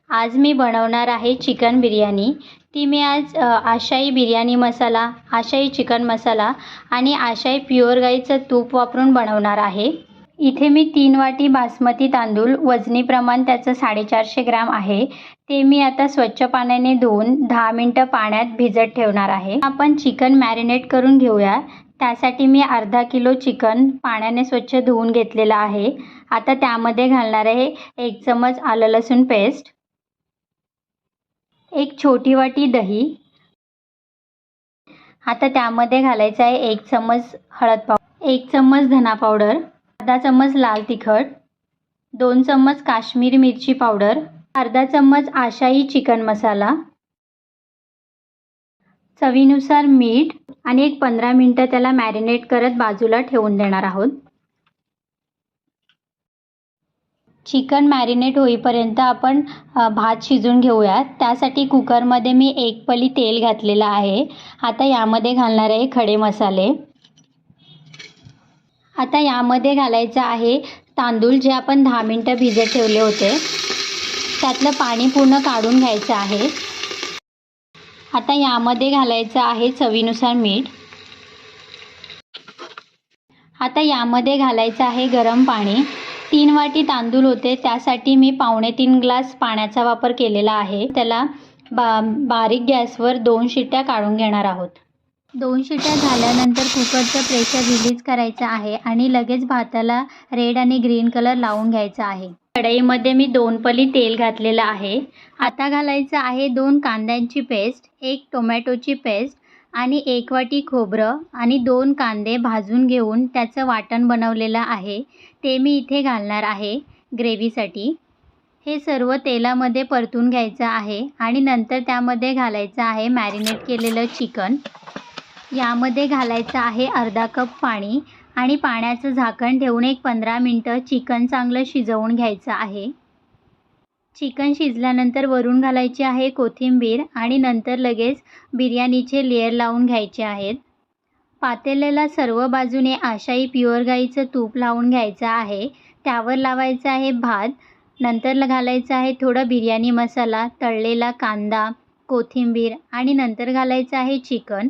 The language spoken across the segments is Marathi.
आज मी बनवणार आहे चिकन बिर्याणी। ती मी आज आशाई बिर्याणी मसाला, आशाई चिकन मसाला आणि आशाई प्युअर गाईचं तूप वापरून बनवणार आहे। इथे मी 3 वाटी बासमती तांदूळ, वजनी प्रमाण त्याचं 450 ग्राम आहे। ते मी आता स्वच्छ पाण्याने धुवून 10 मिनिटं पाण्यात भिजत ठेवणार आहे। आपण चिकन मॅरिनेट करून घेऊया। त्यासाठी मी अर्धा किलो चिकन पाण्याने स्वच्छ धुवून घेतलेलं आहे। आता त्यामध्ये घालणार आहे 1 चमच आलं लसूण पेस्ट, 1 छोटी वाटी दही। आता त्यामध्ये घालायचं आहे 1 चमच हळद पावडर, 1 चमच धना पावडर, अर्धा चमच लाल तिखट, 2 चमच काश्मीरी मिरची पावडर, अर्धा चमच आशाई चिकन मसाला, चवीनुसार मीठ आणि एक 15 मिनिटं त्याला मॅरिनेट करत बाजूला ठेवून देणार आहोत। चिकन मॅरिनेट होईपर्यंत आपण भात शिजवून घेऊया। त्यासाठी कुकरमध्ये मी 1 पळी तेल घातलेलं आहे। आता यामध्ये घालणार आहे खडे मसाले। आता यामध्ये घालायचं आहे तांदूळ जे आपण 10 मिनिटं भिजत ठेवले होते। त्यातलं पाणी पूर्ण काढून घ्यायचं आहे। आता यामध्ये घालायचं आहे चवीनुसार मीठ। आता यामध्ये घालायचं आहे गरम पाणी। 3 वाटी तांदूळ होते, त्यासाठी मी 3.25 ग्लास पाण्याचा वापर केलेला आहे। त्याला बारीक गॅसवर 2 शिट्ट्या काढून घेणार आहोत। 2 शिट्ट्या झाल्यानंतर कुकरचं प्रेशर रिलीज करायचं आहे आणि लगेच भाताला रेड आणि ग्रीन कलर लावून घ्यायचा आहे। कढईमध्ये मी 2 पळी तेल घातलेलं आहे। आता घालायचं आहे 2 कांद्यांची पेस्ट, 1 टोमॅटोची पेस्ट आणि 1 वाटी खोबरं आणि 2 कांदे भाजून घेऊन त्याचं वाटण बनवलेलं आहे, ते मी इथे घालणार आहे ग्रेव्हीसाठी। हे सर्व तेलामध्ये परतून घ्यायचं आहे आणि नंतर त्यामध्ये घालायचं आहे मॅरिनेट केलेलं चिकन। यामध्ये घालायचं आहे अर्धा कप पाणी आणि पाण्याचं झाकण ठेवून एक 15 मिनिटं चिकन चांगलं शिजवून घ्यायचं आहे। चिकन शिजल्यानंतर वरून घालायची आहे कोथिंबीर आणि नंतर लगेच बिर्याणीचे लेयर लावून घ्यायचे आहेत। पातेल्याला सर्व बाजूने आशाई प्युअर गाईचं तूप लावून घ्यायचं आहे। त्यावर लावायचं आहे भात, नंतर घालायचं आहे थोडा बिर्याणी मसाला, तळलेला कांदा, कोथिंबीर आणि नंतर घालायचं आहे चिकन।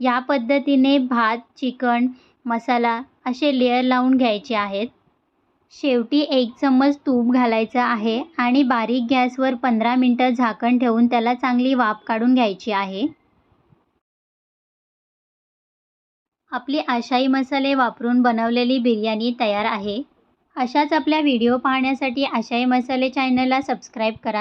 या पद्धतीने भात, चिकन, मसाला असे लेयर लावून घ्यायचे आहेत। शेवटी 1 चमच तूप घालायचं आहे आणि बारीक गॅसवर 15 मिनिटं झाकण ठेवून त्याला चांगली वाफ काढून घ्यायची आहे। आपली आशाई मसाले वापरून बनवलेली बिर्याणी तयार आहे। अशाच आपल्या व्हिडिओ पाहण्यासाठी आशाई मसाले चॅनलला सबस्क्राईब करा।